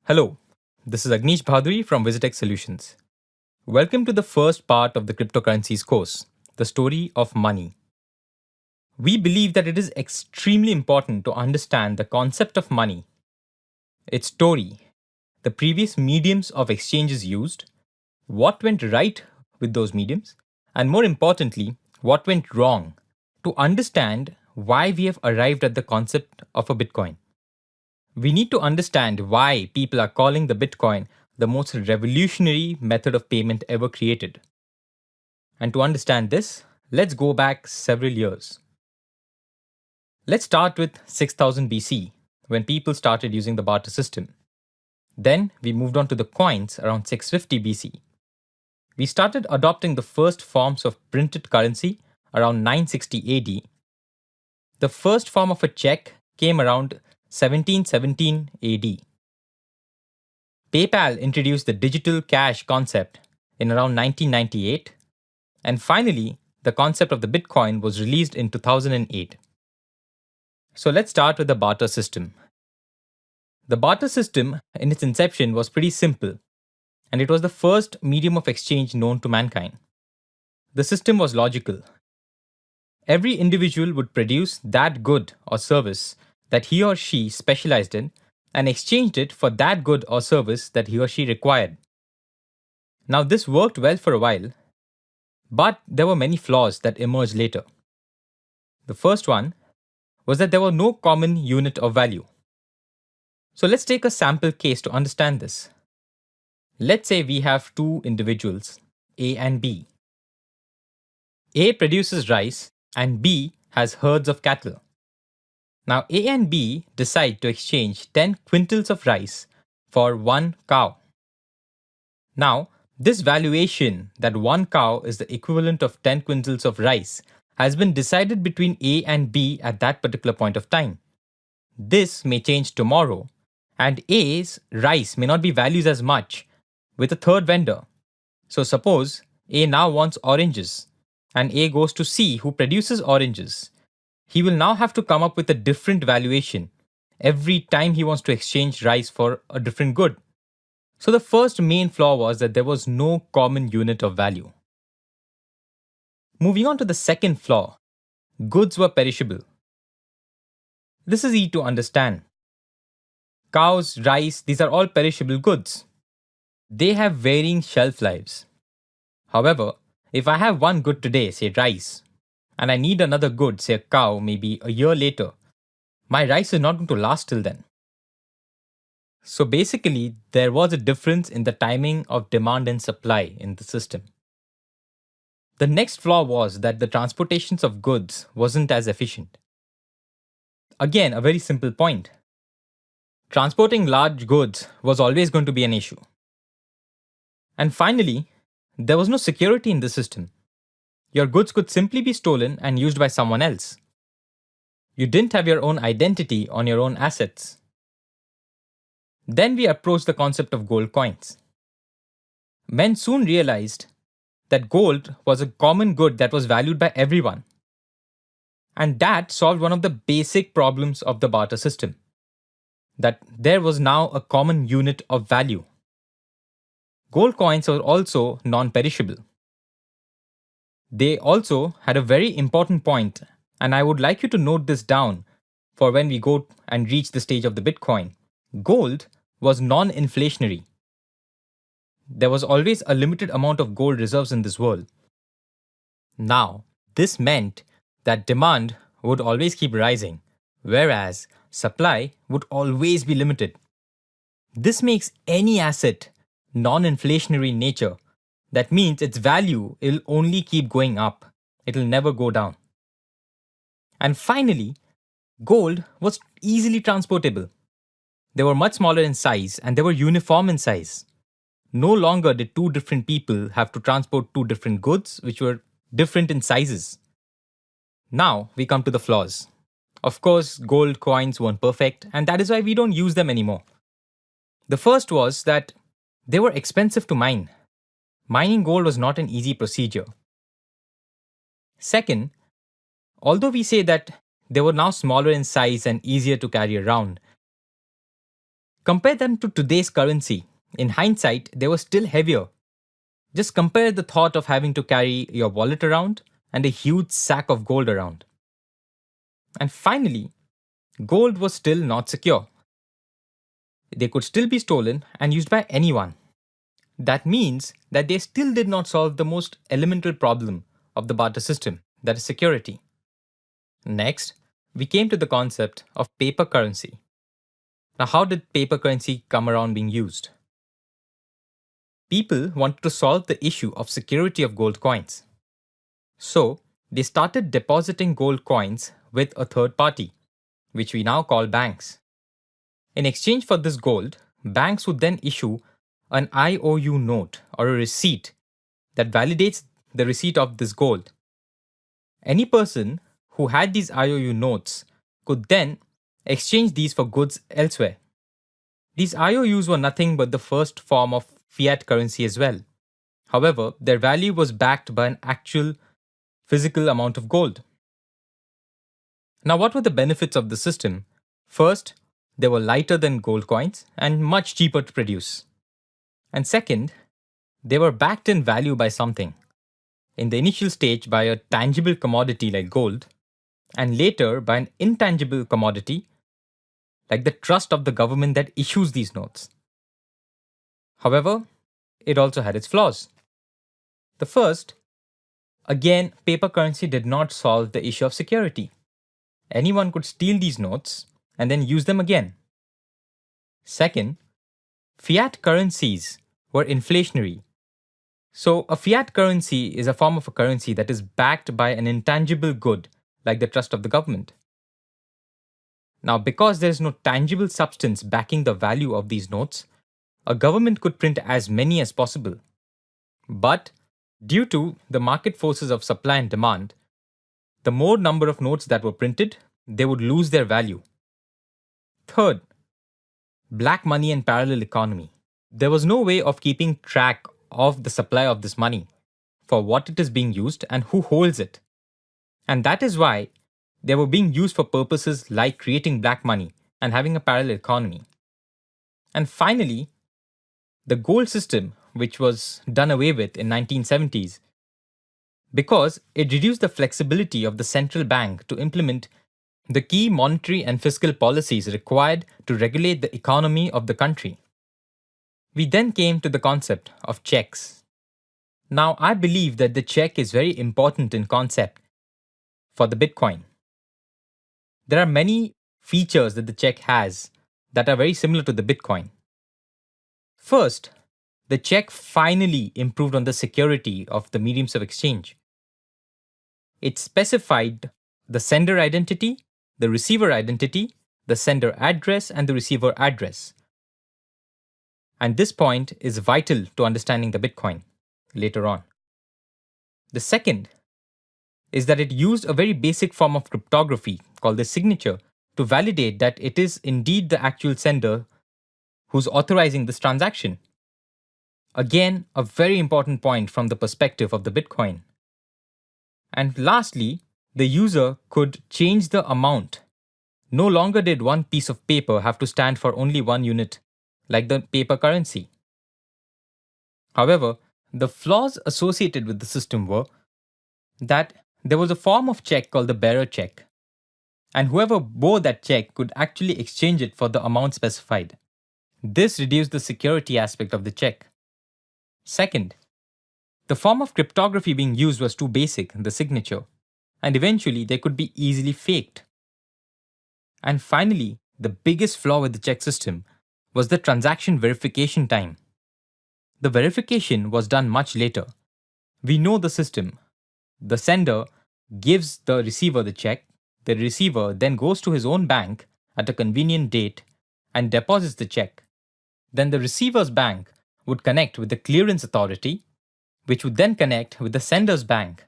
Hello, this is Agnish Bhaduri from Visitech Solutions. Welcome to the first part of the Cryptocurrencies course, the story of money. We believe that it is extremely important to understand the concept of money, its story, the previous mediums of exchanges used, what went right with those mediums, and more importantly, what went wrong to understand why we have arrived at the concept of a Bitcoin. We need to understand why people are calling the Bitcoin the most revolutionary method of payment ever created. And to understand this, let's go back several years. Let's start with 6000 BC, when people started using the barter system. Then we moved on to the coins around 650 BC. We started adopting the first forms of printed currency around 960 AD. The first form of a check came around 1717 AD. PayPal introduced the digital cash concept in around 1998, and finally, the concept of the Bitcoin was released in 2008. So let's start with the barter system. The barter system, in its inception, was pretty simple, and it was the first medium of exchange known to mankind. The system was logical. Every individual would produce that good or service that he or she specialized in and exchanged it for that good or service that he or she required. Now, this worked well for a while, but there were many flaws that emerged later. The first one was that there was no common unit of value. So let's take a sample case to understand this. Let's say we have two individuals, A and B. A produces rice and B has herds of cattle. Now A and B decide to exchange 10 quintals of rice for one cow. Now, this valuation that one cow is the equivalent of 10 quintals of rice has been decided between A and B at that particular point of time. This may change tomorrow, and A's rice may not be valued as much with a third vendor. So suppose A now wants oranges, and A goes to C who produces oranges. He will now have to come up with a different valuation every time he wants to exchange rice for a different good. So the first main flaw was that there was no common unit of value. Moving on to the second flaw, goods were perishable. This is easy to understand. Cows, rice, these are all perishable goods. They have varying shelf lives. However, if I have one good today, say rice, and I need another good, say a cow, maybe a year later, my rice is not going to last till then. So basically, there was a difference in the timing of demand and supply in the system. The next flaw was that the transportations of goods wasn't as efficient. Again, a very simple point. Transporting large goods was always going to be an issue. And finally, there was no security in the system. Your goods could simply be stolen and used by someone else. You didn't have your own identity on your own assets. Then we approached the concept of gold coins. Men soon realized that gold was a common good that was valued by everyone. And that solved one of the basic problems of the barter system, that there was now a common unit of value. Gold coins were also non-perishable. They also had a very important point, and I would like you to note this down for when we go and reach the stage of the Bitcoin. Gold was non-inflationary. There was always a limited amount of gold reserves in this world. Now, this meant that demand would always keep rising, whereas supply would always be limited. This makes any asset non-inflationary in nature. That means its value will only keep going up. It will never go down. And finally, gold was easily transportable. They were much smaller in size and they were uniform in size. No longer did two different people have to transport two different goods which were different in sizes. Now we come to the flaws. Of course, gold coins weren't perfect, and that is why we don't use them anymore. The first was that they were expensive to mine. Mining gold was not an easy procedure. Second, although we say that they were now smaller in size and easier to carry around, Compare them to today's currency. In hindsight, they were still heavier. Just compare the thought of having to carry your wallet around and a huge sack of gold around. And finally, gold was still not secure. They could still be stolen and used by anyone. That means that they still did not solve the most elemental problem of the barter system, that is security. Next, we came to the concept of paper currency. Now, how did paper currency come around being used? People wanted to solve the issue of security of gold coins. So, they started depositing gold coins with a third party, which we now call banks. In exchange for this gold, banks would then issue an IOU note or a receipt that validates the receipt of this gold. Any person who had these IOU notes could then exchange these for goods elsewhere. These IOUs were nothing but the first form of fiat currency as well. However, their value was backed by an actual physical amount of gold. Now, what were the benefits of the system? First, they were lighter than gold coins and much cheaper to produce. And second, they were backed in value by something. In the initial stage, by a tangible commodity like gold, and later by an intangible commodity like the trust of the government that issues these notes. However, it also had its flaws. The first, again, paper currency did not solve the issue of security. Anyone could steal these notes and then use them again. Second, fiat currencies were inflationary. So, a fiat currency is a form of a currency that is backed by an intangible good, like the trust of the government. Now, because there is no tangible substance backing the value of these notes, a government could print as many as possible. But due to the market forces of supply and demand, the more number of notes that were printed, they would lose their value. Third, black money and parallel economy. There was no way of keeping track of the supply of this money, for what it is being used and who holds it. And that is why they were being used for purposes like creating black money and having a parallel economy. And finally, the gold system, which was done away with in 1970s, because it reduced the flexibility of the central bank to implement the key monetary and fiscal policies required to regulate the economy of the country. We then came to the concept of checks. Now, I believe that the check is very important in concept for the Bitcoin. There are many features that the check has that are very similar to the Bitcoin. First, the check finally improved on the security of the mediums of exchange. It specified the sender identity, the receiver identity, the sender address, and the receiver address. And this point is vital to understanding the Bitcoin later on. The second is that it used a very basic form of cryptography called the signature to validate that it is indeed the actual sender who's authorizing this transaction. Again, a very important point from the perspective of the Bitcoin. And lastly, the user could change the amount. No longer did one piece of paper have to stand for only one unit, like the paper currency. However, the flaws associated with the system were that there was a form of check called the bearer check, and whoever bore that check could actually exchange it for the amount specified. This reduced the security aspect of the check. Second, the form of cryptography being used was too basic, the signature, and eventually they could be easily faked. And finally, the biggest flaw with the check system was the transaction verification time. The verification was done much later. We know the system. The sender gives the receiver the check. The receiver then goes to his own bank at a convenient date and deposits the check. Then the receiver's bank would connect with the clearance authority, which would then connect with the sender's bank,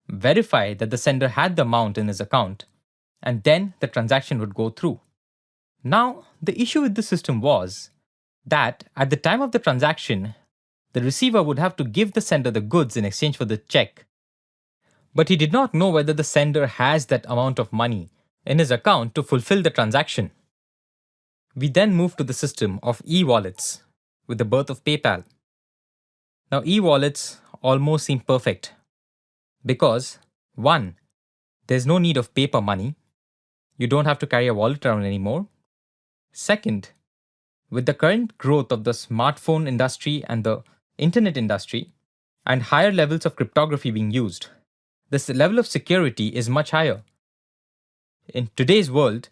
verify that the sender had the amount in his account, and then the transaction would go through. Now, the issue with the system was that at the time of the transaction, the receiver would have to give the sender the goods in exchange for the check. But he did not know whether the sender has that amount of money in his account to fulfill the transaction. We then moved to the system of e-wallets with the birth of PayPal. Now, e-wallets almost seem perfect because 1. There's no need of paper money. You don't have to carry a wallet around anymore. Second, with the current growth of the smartphone industry and the internet industry, and higher levels of cryptography being used, this level of security is much higher. In today's world,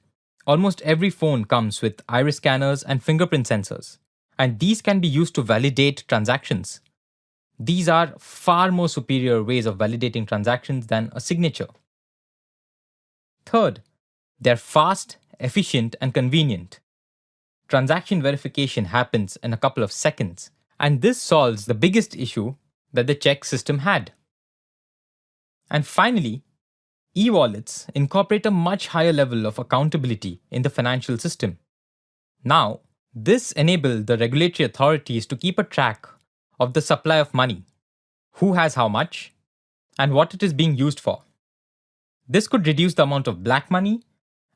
almost every phone comes with iris scanners and fingerprint sensors, and these can be used to validate transactions. These are far more superior ways of validating transactions than a signature. Third, they're fast, efficient, and convenient. Transaction verification happens in a couple of seconds, and this solves the biggest issue that the check system had. And finally, e-wallets incorporate a much higher level of accountability in the financial system. Now, this enables the regulatory authorities to keep a track of the supply of money, who has how much, and what it is being used for. This could reduce the amount of black money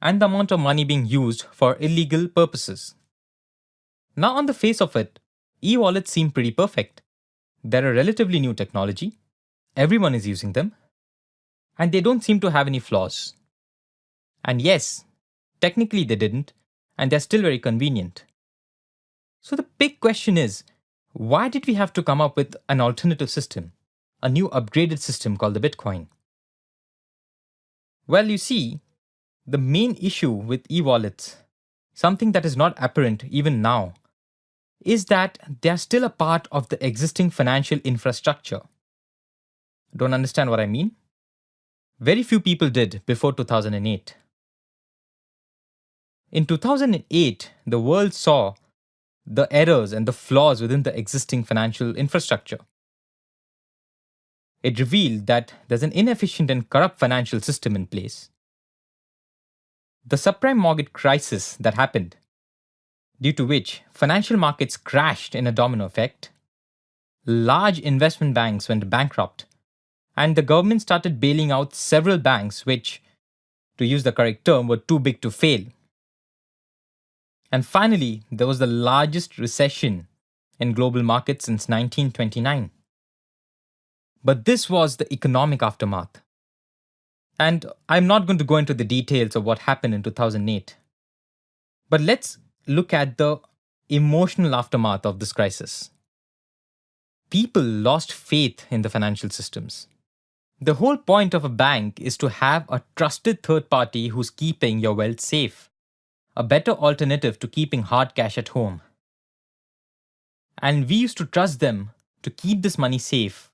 and the amount of money being used for illegal purposes. Now, on the face of it, e-wallets seem pretty perfect. They're a relatively new technology, everyone is using them, and they don't seem to have any flaws. And yes, technically they didn't, and they're still very convenient. So the big question is, why did we have to come up with an alternative system, a new upgraded system called the Bitcoin? Well, you see, the main issue with e-wallets, something that is not apparent even now, is that they are still a part of the existing financial infrastructure. Don't understand what I mean? Very few people did before 2008. In 2008, the world saw the errors and the flaws within the existing financial infrastructure. It revealed that there's an inefficient and corrupt financial system in place. The subprime mortgage crisis that happened, due to which financial markets crashed in a domino effect, large investment banks went bankrupt, and the government started bailing out several banks which, to use the correct term, were too big to fail. And finally, there was the largest recession in global markets since 1929. But this was the economic aftermath. And I'm not going to go into the details of what happened in 2008. But let's look at the emotional aftermath of this crisis. People lost faith in the financial systems. The whole point of a bank is to have a trusted third party who's keeping your wealth safe, a better alternative to keeping hard cash at home. And we used to trust them to keep this money safe,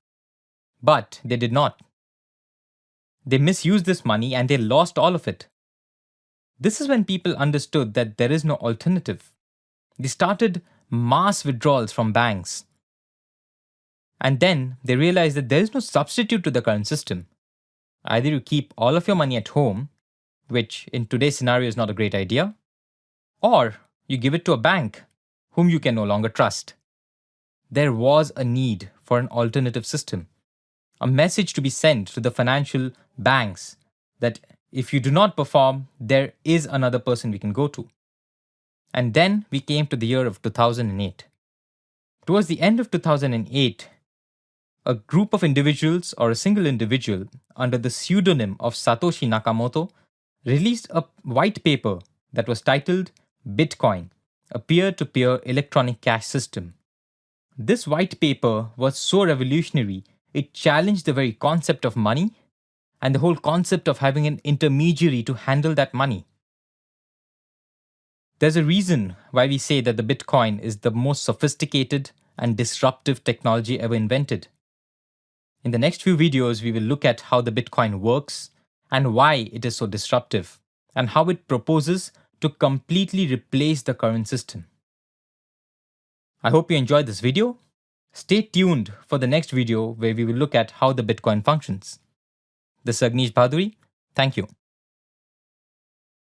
but they did not. They misused this money and they lost all of it. This is when people understood that there is no alternative. They started mass withdrawals from banks. And then they realized that there is no substitute to the current system. Either you keep all of your money at home, which in today's scenario is not a great idea, or you give it to a bank whom you can no longer trust. There was a need for an alternative system, a message to be sent to the financial banks that if you do not perform, there is another person we can go to. And then we came to the year of 2008. Towards the end of 2008, a group of individuals or a single individual under the pseudonym of Satoshi Nakamoto released a white paper that was titled Bitcoin, a peer-to-peer electronic cash system. This white paper was so revolutionary, it challenged the very concept of money and the whole concept of having an intermediary to handle that money. There's a reason why we say that the Bitcoin is the most sophisticated and disruptive technology ever invented. In the next few videos, we will look at how the Bitcoin works and why it is so disruptive, and how it proposes to completely replace the current system. I hope you enjoyed this video. Stay tuned for the next video where we will look at how the Bitcoin functions. This is Agnish Bhaduri. Thank you.